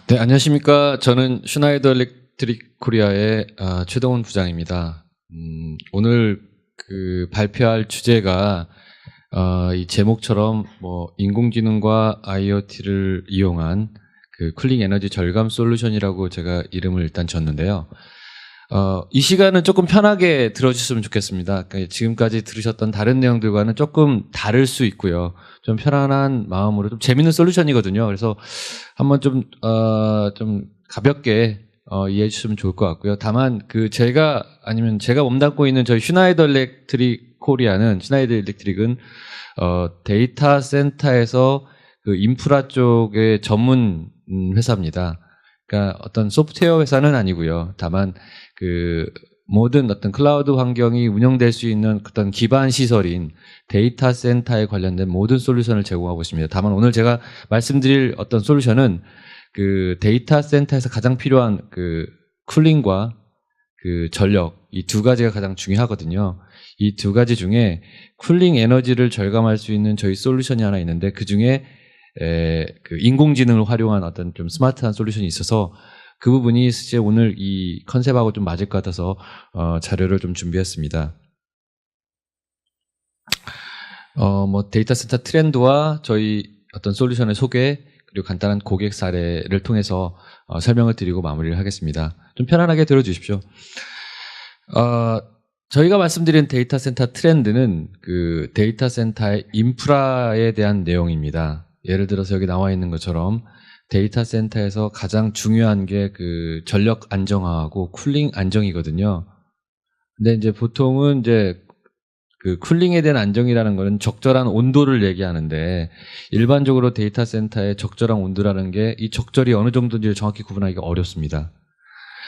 네, 안녕하십니까. 저는 슈나이더 일렉트릭 코리아의 최동훈 부장입니다. 오늘 발표할 주제가 이 제목처럼 인공지능과 IoT를 이용한 쿨링 에너지 절감 솔루션이라고 제가 이름을 일단 줬는데요. 이 시간은 조금 편하게 들어주셨으면 좋겠습니다. 그러니까 지금까지 들으셨던 다른 내용들과는 조금 다를 수 있고요. 좀 편안한 마음으로 좀 재밌는 솔루션이거든요. 그래서 한번 좀 가볍게 이해해 주시면 좋을 것 같고요. 다만 제가 몸담고 있는 저희 슈나이더 일렉트릭은 데이터 센터에서 인프라 쪽의 전문 회사입니다. 그러니까 어떤 소프트웨어 회사는 아니고요. 다만 모든 어떤 클라우드 환경이 운영될 수 있는 어떤 기반 시설인 데이터 센터에 관련된 모든 솔루션을 제공하고 있습니다. 다만 오늘 제가 말씀드릴 어떤 솔루션은 데이터 센터에서 가장 필요한 쿨링과 전력, 이 두 가지가 가장 중요하거든요. 이 두 가지 중에 쿨링 에너지를 절감할 수 있는 저희 솔루션이 하나 있는데 그 중에 인공지능을 활용한 어떤 좀 스마트한 솔루션이 있어서 그 부분이 실제 오늘 이 컨셉하고 좀 맞을 것 같아서 자료를 좀 준비했습니다. 데이터 센터 트렌드와 저희 어떤 솔루션의 소개 그리고 간단한 고객 사례를 통해서 설명을 드리고 마무리를 하겠습니다. 좀 편안하게 들어주십시오. 저희가 말씀드린 데이터 센터 트렌드는 데이터 센터의 인프라에 대한 내용입니다. 예를 들어서 여기 나와 있는 것처럼 데이터 센터에서 가장 중요한 게 전력 안정화하고 쿨링 안정이거든요. 근데 이제 보통은 쿨링에 대한 안정이라는 거는 적절한 온도를 얘기하는데 일반적으로 데이터 센터의 적절한 온도라는 게 이 적절히 어느 정도인지를 정확히 구분하기가 어렵습니다.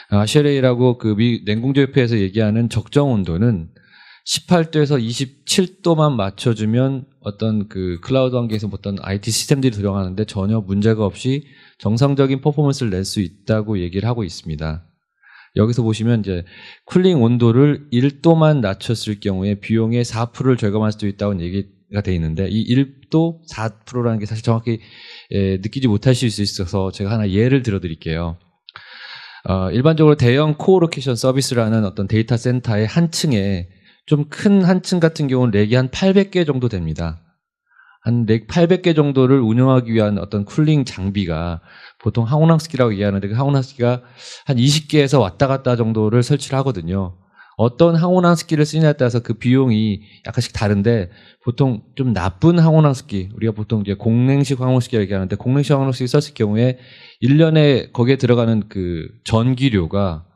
아시아레이라고 미 냉공조협회에서 얘기하는 적정 온도는 18도에서 27도만 맞춰주면 어떤 클라우드 환경에서 어떤 IT 시스템들이 들어가는데 전혀 문제가 없이 정상적인 퍼포먼스를 낼 수 있다고 얘기를 하고 있습니다. 여기서 보시면 이제 쿨링 온도를 1도만 낮췄을 경우에 비용의 4%를 절감할 수도 있다고 얘기가 돼 있는데 이 1도 4%라는 게 사실 정확히 느끼지 못하실 수 있어서 제가 하나 예를 들어 드릴게요. 일반적으로 대형 코어로케이션 서비스라는 어떤 데이터 센터의 한 층에 좀 큰 한 층 같은 경우는 렉이 한 800개 정도 됩니다. 한 렉 800개 정도를 운영하기 위한 어떤 쿨링 장비가 보통 항온항습기라고 얘기하는데 그 항온항습기가 한 20개에서 왔다 갔다 정도를 설치를 하거든요. 어떤 항온항습기를 쓰느냐에 따라서 그 비용이 약간씩 다른데 보통 좀 나쁜 항온항습기, 우리가 보통 이제 공냉식 항온항습기라고 얘기하는데 공냉식 항온항습기 썼을 경우에 1년에 거기에 들어가는 전기료가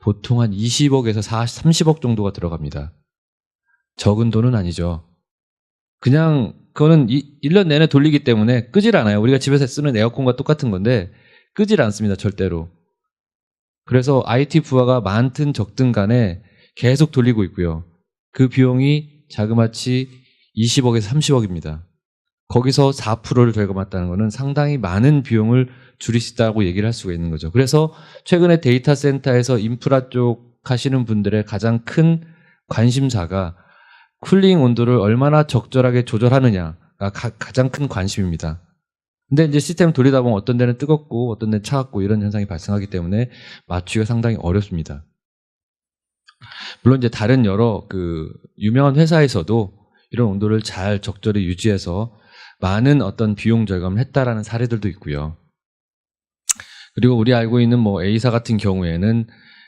보통 한 20억에서 30억 정도가 들어갑니다. 적은 돈은 아니죠. 그냥 그거는 1년 내내 돌리기 때문에 끄질 않아요. 우리가 집에서 쓰는 에어컨과 똑같은 건데 끄질 않습니다. 절대로. 그래서 IT 부하가 많든 적든 간에 계속 돌리고 있고요. 그 비용이 자그마치 20억에서 30억입니다. 거기서 4%를 절감했다는 것은 상당히 많은 비용을 줄일 수 있다고 얘기를 할 수가 있는 거죠. 그래서 최근에 데이터 센터에서 인프라 쪽 하시는 분들의 가장 큰 관심사가 쿨링 온도를 얼마나 적절하게 조절하느냐가 가장 큰 관심입니다. 근데 이제 시스템을 돌리다 보면 어떤 데는 뜨겁고 어떤 데는 차갑고 이런 현상이 발생하기 때문에 맞추기가 상당히 어렵습니다. 물론 이제 다른 여러 유명한 회사에서도 이런 온도를 잘 적절히 유지해서 많은 어떤 비용 절감을 했다라는 사례들도 있고요. 그리고 우리 알고 있는 A사 같은 경우에는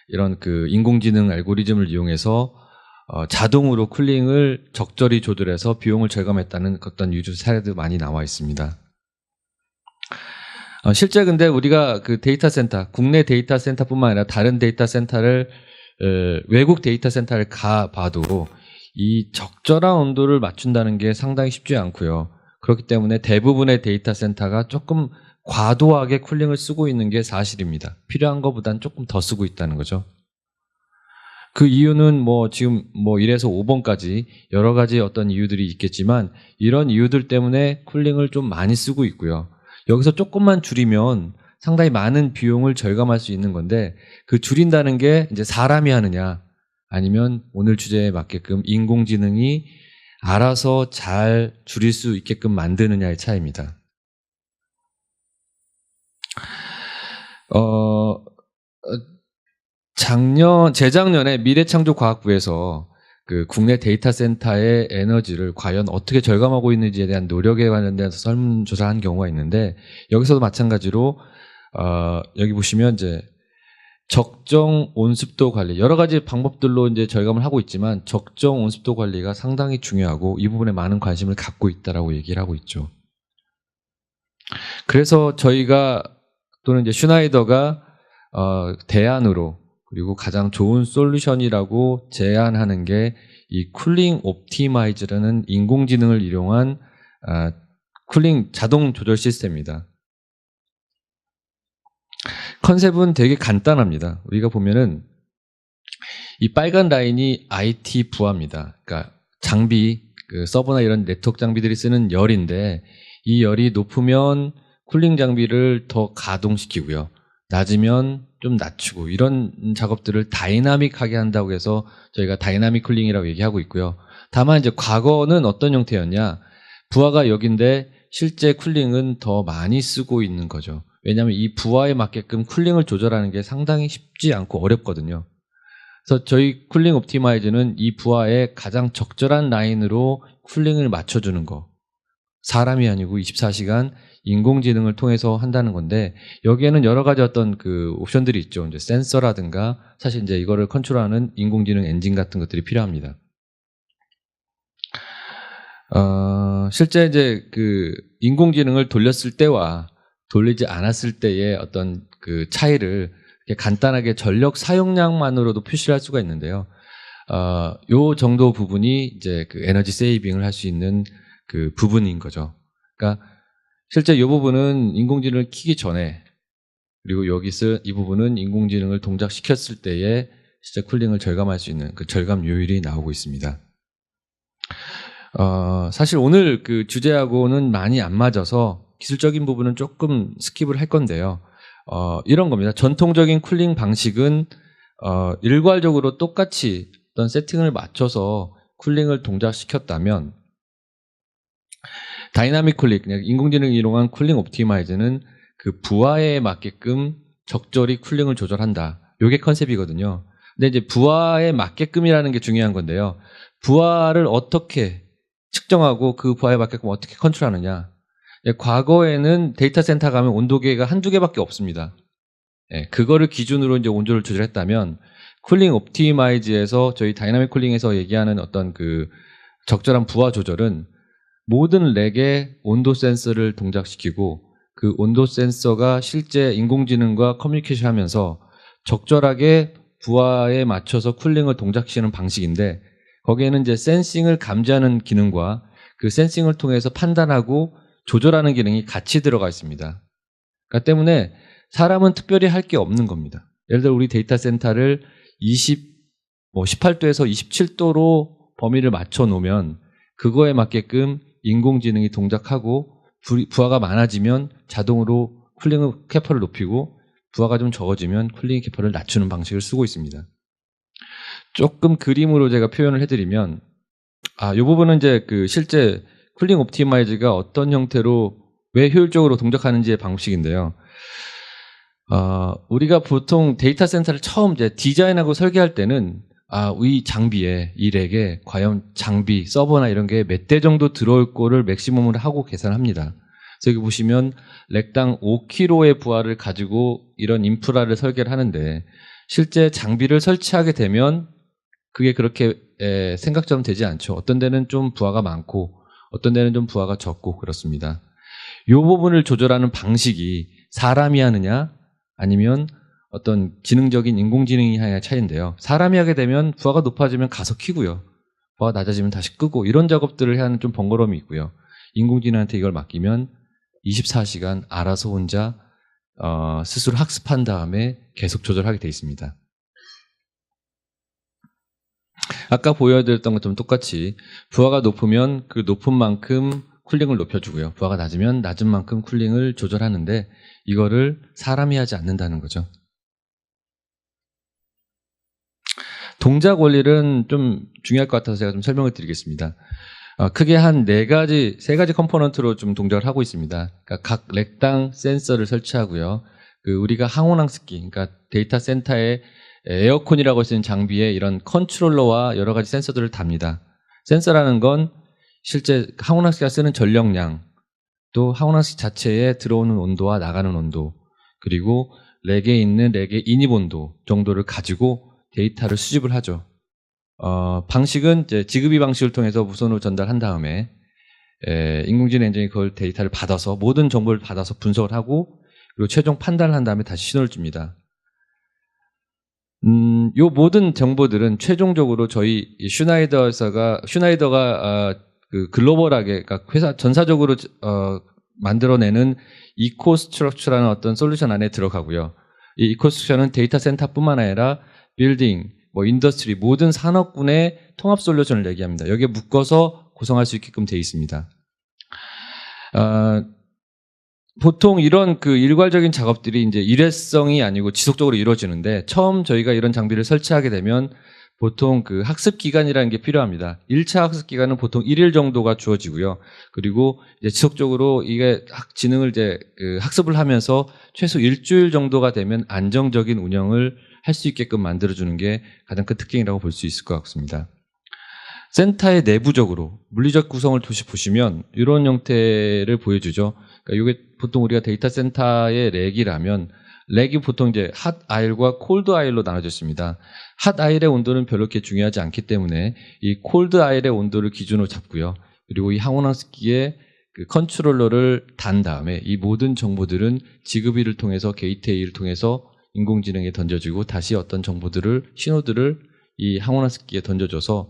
이런 인공지능 알고리즘을 이용해서 자동으로 쿨링을 적절히 조절해서 비용을 절감했다는 어떤 유저 사례도 많이 나와 있습니다. 실제 근데 우리가 데이터 센터, 국내 데이터 센터뿐만 아니라 다른 데이터 센터를 외국 데이터 센터를 가봐도 이 적절한 온도를 맞춘다는 게 상당히 쉽지 않고요. 그렇기 때문에 대부분의 데이터 센터가 조금 과도하게 쿨링을 쓰고 있는 게 사실입니다. 필요한 것보다는 조금 더 쓰고 있다는 거죠. 그 이유는 지금 1에서 5번까지 여러 가지 어떤 이유들이 있겠지만 이런 이유들 때문에 쿨링을 좀 많이 쓰고 있고요. 여기서 조금만 줄이면 상당히 많은 비용을 절감할 수 있는 건데 그 줄인다는 게 이제 사람이 하느냐 아니면 오늘 주제에 맞게끔 인공지능이 알아서 잘 줄일 수 있게끔 만드느냐의 차이입니다. 어, 재작년에 미래창조과학부에서 그 국내 데이터 센터의 에너지를 과연 어떻게 절감하고 있는지에 대한 노력에 관련돼서 설문조사를 한 경우가 있는데, 여기서도 마찬가지로 여기 보시면 이제 적정 온습도 관리, 여러 가지 방법들로 이제 절감을 하고 있지만 적정 온습도 관리가 상당히 중요하고 이 부분에 많은 관심을 갖고 있다라고 얘기를 하고 있죠. 그래서 저희가 또는 이제 슈나이더가 대안으로, 그리고 가장 좋은 솔루션이라고 제안하는 게 이 쿨링 옵티마이즈라는 인공지능을 이용한 쿨링 자동 조절 시스템입니다. 컨셉은 되게 간단합니다. 우리가 보면은 이 빨간 라인이 IT 부하입니다. 그러니까 장비, 그 서버나 이런 네트워크 장비들이 쓰는 열인데, 이 열이 높으면 쿨링 장비를 더 가동시키고요. 낮으면 좀 낮추고, 이런 작업들을 다이나믹하게 한다고 해서 저희가 다이나믹 쿨링이라고 얘기하고 있고요. 다만 이제 과거는 어떤 형태였냐, 부하가 여긴데 실제 쿨링은 더 많이 쓰고 있는 거죠. 왜냐하면 이 부하에 맞게끔 쿨링을 조절하는 게 상당히 쉽지 않고 어렵거든요. 그래서 저희 쿨링 옵티마이즈는 이 부하에 가장 적절한 라인으로 쿨링을 맞춰주는 거, 사람이 아니고 24시간 인공지능을 통해서 한다는 건데, 여기에는 여러 가지 어떤 그 옵션들이 있죠. 이제 센서라든가, 사실 이제 이거를 컨트롤하는 인공지능 엔진 같은 것들이 필요합니다. 실제 이제 그 인공지능을 돌렸을 때와 돌리지 않았을 때의 어떤 그 차이를 이렇게 간단하게 전력 사용량만으로도 표시를 할 수가 있는데요. 요 정도 부분이 이제 그 에너지 세이빙을 할 수 있는 그 부분인 거죠. 그러니까 실제 이 부분은 인공지능을 키기 전에, 그리고 여기서 이 부분은 인공지능을 동작시켰을 때에 진짜 쿨링을 절감할 수 있는 그 절감 요율이 나오고 있습니다. 사실 오늘 그 주제하고는 많이 안 맞아서 기술적인 부분은 조금 스킵을 할 건데요. 이런 겁니다. 전통적인 쿨링 방식은 일괄적으로 똑같이 어떤 세팅을 맞춰서 쿨링을 동작시켰다면, 다이나믹 쿨링, 인공지능을 이용한 쿨링 옵티마이즈는 그 부하에 맞게끔 적절히 쿨링을 조절한다. 이게 컨셉이거든요. 근데 이제 부하에 맞게끔이라는 게 중요한 건데요. 부하를 어떻게 측정하고 그 부하에 맞게끔 어떻게 컨트롤하느냐. 과거에는 데이터 센터 가면 온도계가 한두 개밖에 없습니다. 그거를 기준으로 이제 온도를 조절했다면, 쿨링 옵티마이즈에서 저희 다이나믹 쿨링에서 얘기하는 어떤 그 적절한 부하 조절은 모든 렉에 온도 센서를 동작시키고, 그 온도 센서가 실제 인공지능과 커뮤니케이션 하면서 적절하게 부하에 맞춰서 쿨링을 동작시키는 방식인데, 거기에는 이제 센싱을 감지하는 기능과 그 센싱을 통해서 판단하고 조절하는 기능이 같이 들어가 있습니다. 그렇기 때문에 사람은 특별히 할 게 없는 겁니다. 예를 들어 우리 데이터 센터를 18도에서 27도로 범위를 맞춰 놓으면 그거에 맞게끔 인공지능이 동작하고, 부하가 많아지면 자동으로 쿨링 캐파를 높이고, 부하가 좀 적어지면 쿨링 캐파를 낮추는 방식을 쓰고 있습니다. 조금 그림으로 제가 표현을 해드리면, 이 부분은 이제 그 실제 쿨링 옵티마이즈가 어떤 형태로 왜 효율적으로 동작하는지의 방식인데요. 우리가 보통 데이터 센터를 처음 이제 디자인하고 설계할 때는 이 장비에, 이 렉에 과연 장비, 서버나 이런 게 몇 대 정도 들어올 거를 맥시멈으로 하고 계산합니다. 그래서 여기 보시면 렉당 5kg의 부하를 가지고 이런 인프라를 설계를 하는데, 실제 장비를 설치하게 되면 그게 그렇게 생각처럼 되지 않죠. 어떤 데는 좀 부하가 많고 어떤 데는 좀 부하가 적고 그렇습니다. 이 부분을 조절하는 방식이 사람이 하느냐 아니면 어떤 지능적인 인공지능이 하느냐의 차이인데요. 사람이 하게 되면 부하가 높아지면 가서 켜고요, 부하가 낮아지면 다시 끄고, 이런 작업들을 해야 하는 좀 번거로움이 있고요. 인공지능한테 이걸 맡기면 24시간 알아서 혼자 스스로 학습한 다음에 계속 조절하게 돼 있습니다. 아까 보여드렸던 것처럼 똑같이 부하가 높으면 그 높은 만큼 쿨링을 높여주고요, 부하가 낮으면 낮은 만큼 쿨링을 조절하는데, 이거를 사람이 하지 않는다는 거죠. 동작 원리는 좀 중요할 것 같아서 제가 좀 설명을 드리겠습니다. 크게 한 세 가지 컴포넌트로 좀 동작을 하고 있습니다. 그러니까 각 렉당 센서를 설치하고요, 그 우리가 항온항습기, 그러니까 데이터 센터에 에어컨이라고 쓰는 장비에 이런 컨트롤러와 여러 가지 센서들을 답니다. 센서라는 건 실제 항온항습기가 쓰는 전력량, 또 항온항습기 자체에 들어오는 온도와 나가는 온도, 그리고 렉에 있는 렉의 인입 온도 정도를 가지고 데이터를 수집을 하죠. 방식은 이제 지급이 방식을 통해서 무선으로 전달한 다음에 인공지능 엔진이 그걸 데이터를 받아서 모든 정보를 받아서 분석을 하고 그리고 최종 판단을 한 다음에 다시 신호를 줍니다. 요 모든 정보들은 최종적으로 저희 슈나이더가 그 글로벌하게, 그러니까 회사 전사적으로 만들어내는 이코스트럭처라는 어떤 솔루션 안에 들어가고요. 이 이코스트럭처는 데이터 센터뿐만 아니라 빌딩, 뭐 인더스트리 모든 산업군의 통합 솔루션을 얘기합니다. 여기에 묶어서 구성할 수 있게끔 되어 있습니다. 보통 이런 그 일괄적인 작업들이 이제 일회성이 아니고 지속적으로 이루어지는데, 처음 저희가 이런 장비를 설치하게 되면 보통 그 학습 기간이라는 게 필요합니다. 1차 학습 기간은 보통 1일 정도가 주어지고요. 그리고 이제 지속적으로 이게 지능을 이제 그 학습을 하면서 최소 일주일 정도가 되면 안정적인 운영을 할 수 있게끔 만들어주는 게 가장 큰 특징이라고 볼 수 있을 것 같습니다. 센터의 내부적으로 물리적 구성을 보시면 이런 형태를 보여주죠. 그러니까 이게 보통 우리가 데이터 센터의 렉이라면, 렉이 보통 이제 핫 아일과 콜드 아일로 나눠져 있습니다. 핫 아일의 온도는 별로 그렇게 중요하지 않기 때문에 이 콜드 아일의 온도를 기준으로 잡고요. 그리고 이 항온항습기에 그 컨트롤러를 단 다음에 이 모든 정보들은 지급이를 통해서 게이트웨이를 통해서 인공지능에 던져주고 다시 어떤 정보들을, 신호들을 이 항온항습기에 던져줘서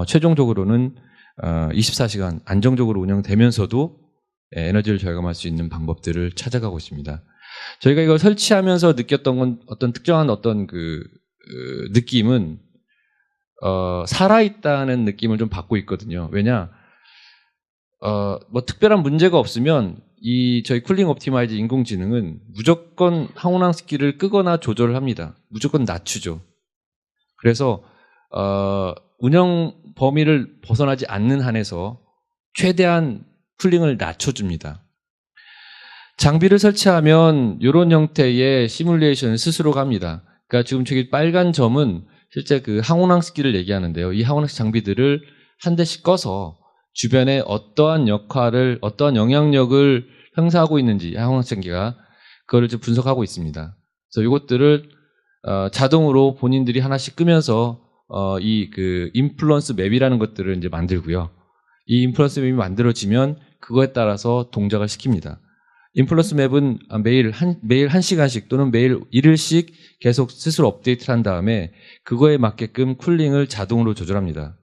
최종적으로는 24시간 안정적으로 운영되면서도 에너지를 절감할 수 있는 방법들을 찾아가고 있습니다. 저희가 이걸 설치하면서 느꼈던 건 어떤 특정한 어떤 느낌은 살아있다는 느낌을 좀 받고 있거든요. 왜냐, 뭐 특별한 문제가 없으면 이 저희 쿨링 옵티마이즈 인공지능은 무조건 항온항습기를 끄거나 조절을 합니다. 무조건 낮추죠. 그래서 운영 범위를 벗어나지 않는 한에서 최대한 쿨링을 낮춰줍니다. 장비를 설치하면 이런 형태의 시뮬레이션을 스스로 합니다. 그러니까 지금 저기 빨간 점은 실제 그 항온항습기를 얘기하는데요. 이 항온항습기 장비들을 한 대씩 꺼서 주변에 어떠한 역할을, 어떠한 영향력을 행사하고 있는지 항온항습기가 그거를 좀 분석하고 있습니다. 그래서 이것들을 자동으로 본인들이 하나씩 끄면서 이 그 인플루언스 맵이라는 것들을 이제 만들고요. 이 인플루언스 맵이 만들어지면 그거에 따라서 동작을 시킵니다. 인플루언스 맵은 매일 1시간씩 또는 매일 1일씩 계속 스스로 업데이트를 한 다음에 그거에 맞게끔 쿨링을 자동으로 조절합니다.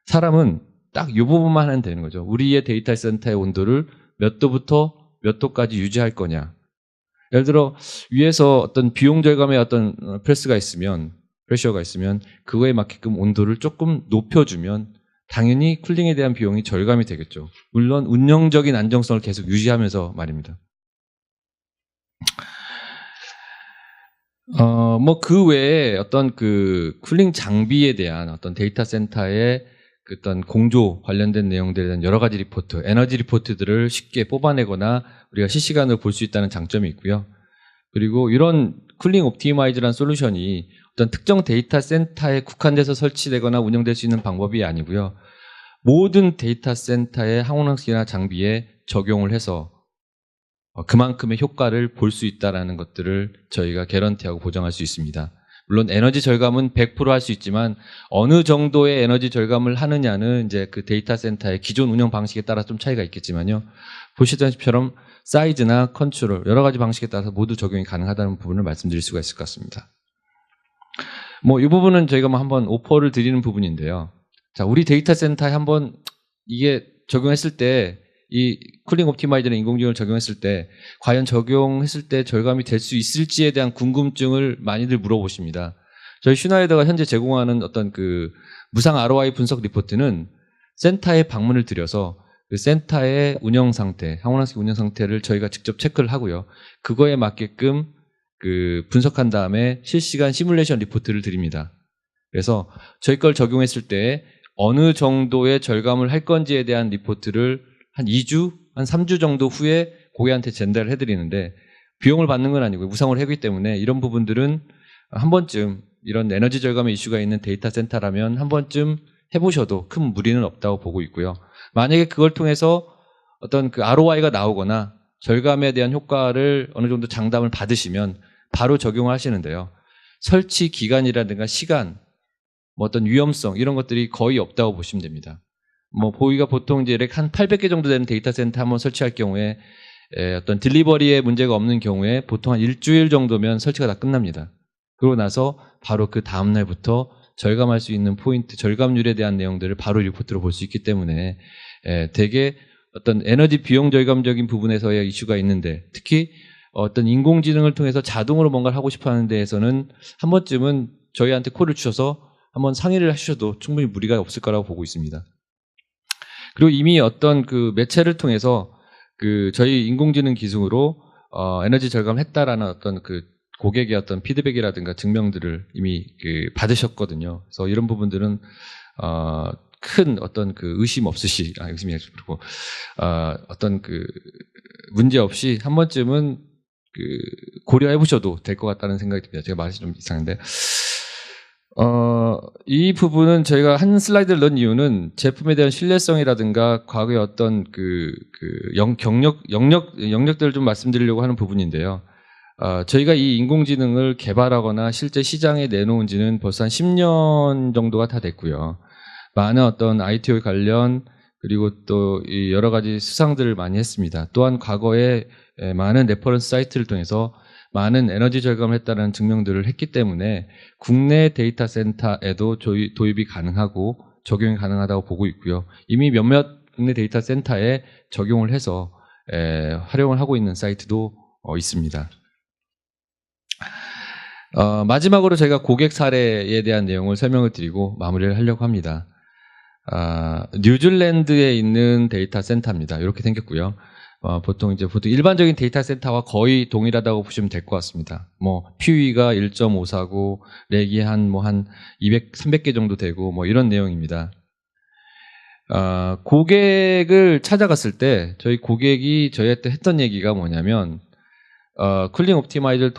사람은 딱 이 부분만 하면 되는 거죠. 우리의 데이터 센터의 온도를 몇 도부터 몇 도까지 유지할 거냐. 예를 들어 위에서 어떤 비용 절감의 어떤 프레셔가 있으면 그거에 맞게끔 온도를 조금 높여주면 당연히 쿨링에 대한 비용이 절감이 되겠죠. 물론 운영적인 안정성을 계속 유지하면서 말입니다. 뭐 그 외에 어떤 그 쿨링 장비에 대한 어떤 데이터 센터의 어떤 공조 관련된 내용들에 대한 여러 가지 리포트, 에너지 리포트들을 쉽게 뽑아내거나 우리가 실시간으로 볼 수 있다는 장점이 있고요. 그리고 이런 쿨링 옵티마이즈라는 솔루션이 어떤 특정 데이터 센터에 국한돼서 설치되거나 운영될 수 있는 방법이 아니고요. 모든 데이터 센터의 항온항습기나 장비에 적용을 해서 그만큼의 효과를 볼 수 있다는 것들을 저희가 개런티하고 보장할 수 있습니다. 물론 에너지 절감은 100% 할 수 있지만 어느 정도의 에너지 절감을 하느냐는 이제 그 데이터 센터의 기존 운영 방식에 따라 좀 차이가 있겠지만요. 보시다시피처럼 사이즈나 컨트롤 여러 가지 방식에 따라서 모두 적용이 가능하다는 부분을 말씀드릴 수가 있을 것 같습니다. 뭐 이 부분은 저희가 뭐 한번 오퍼를 드리는 부분인데요. 자, 우리 데이터 센터에 한번 이게 적용했을 때 이 쿨링 옵티마이저는 인공지능을 적용했을 때 과연 적용했을 때 절감이 될 수 있을지에 대한 궁금증을 많이들 물어보십니다. 저희 슈나이더가 현재 제공하는 어떤 그 무상 ROI 분석 리포트는 센터에 방문을 드려서 그 센터의 운영 상태, 항온항습기 운영 상태를 저희가 직접 체크를 하고요. 그거에 맞게끔 그 분석한 다음에 실시간 시뮬레이션 리포트를 드립니다. 그래서 저희 걸 적용했을 때 어느 정도의 절감을 할 건지에 대한 리포트를 한 2주, 한 3주 정도 후에 고객한테 전달을 해드리는데 비용을 받는 건 아니고 무상으로 해주기 때문에 이런 부분들은 한 번쯤 이런 에너지 절감의 이슈가 있는 데이터 센터라면 한 번쯤 해보셔도 큰 무리는 없다고 보고 있고요. 만약에 그걸 통해서 어떤 그 ROI가 나오거나 절감에 대한 효과를 어느 정도 장담을 받으시면 바로 적용을 하시는데요. 설치 기간이라든가 시간, 뭐 어떤 위험성 이런 것들이 거의 없다고 보시면 됩니다. 뭐 보기가 보통 이제 한 800개 정도 되는 데이터 센터 한번 설치할 경우에 어떤 딜리버리에 문제가 없는 경우에 보통 한 일주일 정도면 설치가 다 끝납니다. 그러고 나서 바로 그 다음 날부터 절감할 수 있는 포인트, 절감률에 대한 내용들을 바로 리포트로 볼 수 있기 때문에 되게 어떤 에너지 비용 절감적인 부분에서의 이슈가 있는데 특히 어떤 인공지능을 통해서 자동으로 뭔가를 하고 싶어 하는 데에서는 한 번쯤은 저희한테 콜을 주셔서 한번 상의를 하셔도 충분히 무리가 없을 거라고 보고 있습니다. 그리고 이미 어떤 그 매체를 통해서 그 저희 인공지능 기술로 에너지 절감을 했다라는 어떤 그 고객의 어떤 피드백이라든가 증명들을 이미 그 받으셨거든요. 그래서 이런 부분들은 큰 어떤 그 의심 없으시, 의심이 아니고 어떤 그 문제 없이 한 번쯤은 그 고려해 보셔도 될 것 같다는 생각이 듭니다. 제가 말이 좀 이상한데. 이 부분은 저희가 한 슬라이드를 넣은 이유는 제품에 대한 신뢰성이라든가 과거의 어떤 영역들을 좀 말씀드리려고 하는 부분인데요. 저희가 이 인공지능을 개발하거나 실제 시장에 내놓은 지는 벌써 한 10년 정도가 다 됐고요. 많은 어떤 ITO 관련 그리고 또 이 여러 가지 수상들을 많이 했습니다. 또한 과거에 많은 레퍼런스 사이트를 통해서 많은 에너지 절감을 했다는 증명들을 했기 때문에 국내 데이터 센터에도 도입이 가능하고 적용이 가능하다고 보고 있고요. 이미 몇몇 국내 데이터 센터에 적용을 해서 활용을 하고 있는 사이트도 있습니다. 마지막으로 제가 고객 사례에 대한 내용을 설명을 드리고 마무리를 하려고 합니다. 뉴질랜드에 있는 데이터 센터입니다. 이렇게 생겼고요. 보통 일반적인 데이터 센터와 거의 동일하다고 보시면 될 것 같습니다. 뭐, PUE가 1.549, 렉이 한 200, 300개 정도 되고, 뭐, 이런 내용입니다. 고객을 찾아갔을 때, 저희 고객이 저희한테 했던 얘기가 뭐냐면, 쿨링 옵티마이저를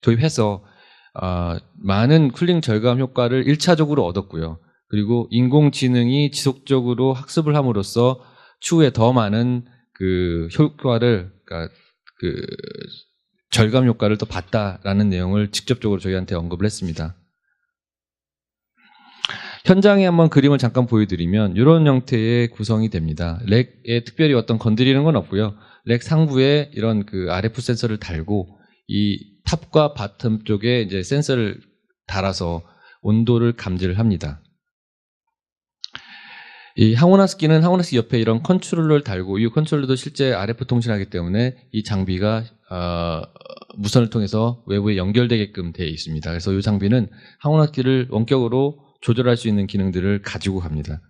도입해서, 많은 쿨링 절감 효과를 1차적으로 얻었고요. 그리고 인공지능이 지속적으로 학습을 함으로써 추후에 더 많은 그 효과를, 그러니까 그 절감 효과를 더 봤다라는 내용을 직접적으로 저희한테 언급을 했습니다. 현장에 한번 그림을 잠깐 보여드리면 이런 형태의 구성이 됩니다. 렉에 특별히 어떤 건드리는 건 없고요. 렉 상부에 이런 그 RF 센서를 달고 이 탑과 바텀 쪽에 이제 센서를 달아서 온도를 감지를 합니다. 이 항온화스기는 항온화스기 옆에 이런 컨트롤러를 달고 이 컨트롤러도 실제 RF 통신하기 때문에 이 장비가 무선을 통해서 외부에 연결되게끔 되어 있습니다. 그래서 이 장비는 항온화스기를 원격으로 조절할 수 있는 기능들을 가지고 갑니다.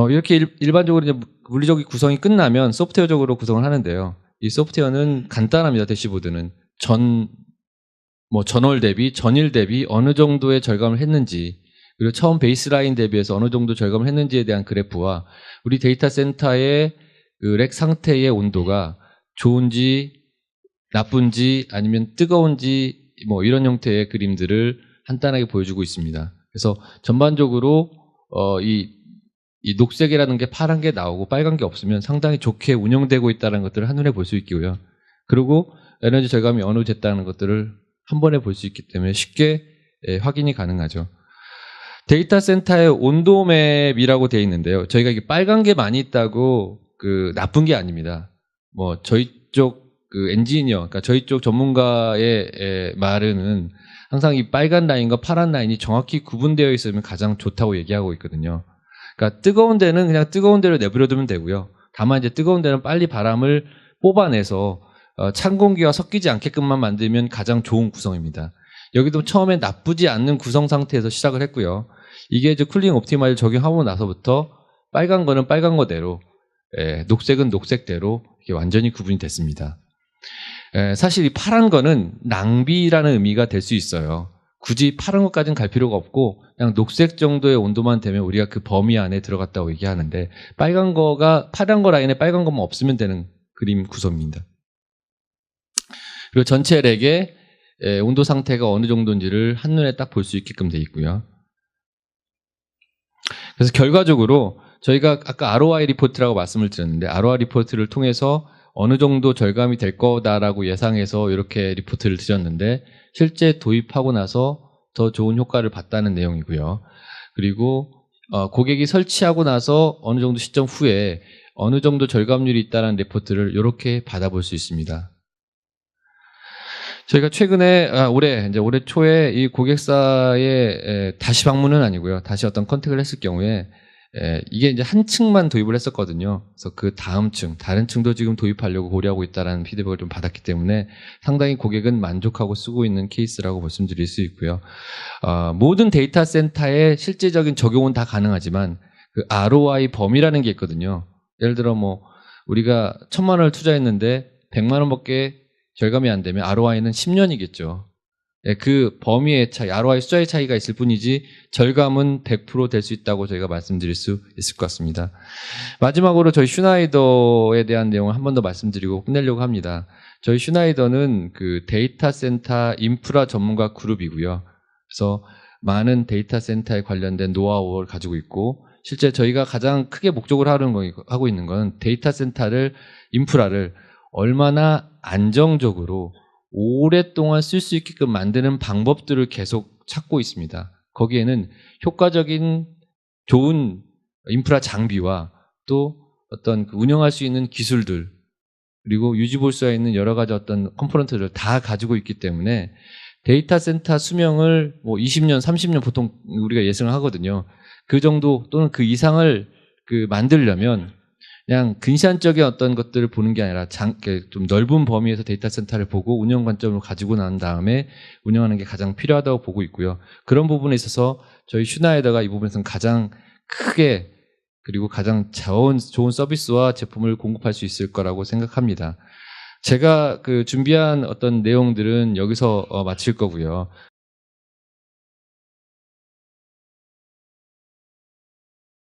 이렇게 일반적으로 이제 물리적인 구성이 끝나면 소프트웨어적으로 구성을 하는데요. 이 소프트웨어는 간단합니다. 대시보드는 전월 대비, 전일 대비 어느 정도의 절감을 했는지 그리고 처음 베이스라인 대비해서 어느 정도 절감을 했는지에 대한 그래프와 우리 데이터 센터의 그 렉 상태의 온도가 좋은지 나쁜지 아니면 뜨거운지 뭐 이런 형태의 그림들을 간단하게 보여주고 있습니다. 그래서 전반적으로 이 녹색이라는 게 파란 게 나오고 빨간 게 없으면 상당히 좋게 운영되고 있다는 것들을 한눈에 볼 수 있고요. 그리고 에너지 절감이 어느 정도 됐다는 것들을 한 번에 볼 수 있기 때문에 쉽게 확인이 가능하죠. 데이터 센터의 온도 맵이라고 되어 있는데요. 저희가 이게 빨간 게 많이 있다고 그 나쁜 게 아닙니다. 뭐 저희 쪽 그 엔지니어, 그러니까 저희 쪽 전문가의 말은 항상 이 빨간 라인과 파란 라인이 정확히 구분되어 있으면 가장 좋다고 얘기하고 있거든요. 그러니까 뜨거운 데는 그냥 뜨거운 데로 내버려두면 되고요. 다만 이제 뜨거운 데는 빨리 바람을 뽑아내서 찬 공기와 섞이지 않게끔만 만들면 가장 좋은 구성입니다. 여기도 처음에 나쁘지 않는 구성 상태에서 시작을 했고요. 이게 이제 쿨링 옵티마이저 적용하고 나서부터 빨간 거는 빨간 거대로, 녹색은 녹색대로 이게 완전히 구분이 됐습니다. 사실 이 파란 거는 낭비라는 의미가 될 수 있어요. 굳이 파란 것까지는 갈 필요가 없고 그냥 녹색 정도의 온도만 되면 우리가 그 범위 안에 들어갔다고 얘기하는데 파란 거 라인에 빨간 것만 없으면 되는 그림 구성입니다. 그리고 전체 렉의 온도 상태가 어느 정도인지를 한눈에 딱 볼 수 있게끔 되어 있고요. 그래서 결과적으로 저희가 아까 ROI 리포트라고 말씀을 드렸는데 ROI 리포트를 통해서 어느 정도 절감이 될 거다라고 예상해서 이렇게 리포트를 드렸는데 실제 도입하고 나서 더 좋은 효과를 봤다는 내용이고요. 그리고 고객이 설치하고 나서 어느 정도 시점 후에 어느 정도 절감률이 있다는 리포트를 이렇게 받아볼 수 있습니다. 저희가 최근에 올해 초에 이 고객사에 다시 방문은 아니고요. 다시 어떤 컨택을 했을 경우에 이게 이제 한 층만 도입을 했었거든요. 그래서 그 다음 층, 다른 층도 지금 도입하려고 고려하고 있다는 피드백을 좀 받았기 때문에 상당히 고객은 만족하고 쓰고 있는 케이스라고 말씀드릴 수 있고요. 모든 데이터 센터의 실제적인 적용은 다 가능하지만 그 ROI 범위라는 게 있거든요. 예를 들어 우리가 1,000만 원을 투자했는데 100만 원밖에 절감이 안 되면 ROI는 10년이겠죠. 그 범위의 차이, ROI 숫자의 차이가 있을 뿐이지 절감은 100% 될 수 있다고 저희가 말씀드릴 수 있을 것 같습니다. 마지막으로 저희 슈나이더에 대한 내용을 한 번 더 말씀드리고 끝내려고 합니다. 저희 슈나이더는 그 데이터 센터 인프라 전문가 그룹이고요. 그래서 많은 데이터 센터에 관련된 노하우를 가지고 있고 실제 저희가 가장 크게 목적으로 하고 있는 건 데이터 센터를 인프라를 얼마나 안정적으로 오랫동안 쓸 수 있게끔 만드는 방법들을 계속 찾고 있습니다. 거기에는 효과적인 좋은 인프라 장비와 또 어떤 운영할 수 있는 기술들 그리고 유지 볼 수 있는 여러 가지 어떤 컴포넌트를 다 가지고 있기 때문에 데이터 센터 수명을 20년, 30년 보통 우리가 예상을 하거든요. 그 정도 또는 그 이상을 만들려면 그냥 근시안적인 어떤 것들을 보는 게 아니라 좀 넓은 범위에서 데이터 센터를 보고 운영 관점을 가지고 난 다음에 운영하는 게 가장 필요하다고 보고 있고요. 그런 부분에 있어서 저희 슈나이더가 이 부분에서는 가장 크게 그리고 가장 좋은 서비스와 제품을 공급할 수 있을 거라고 생각합니다. 제가 준비한 어떤 내용들은 여기서 마칠 거고요.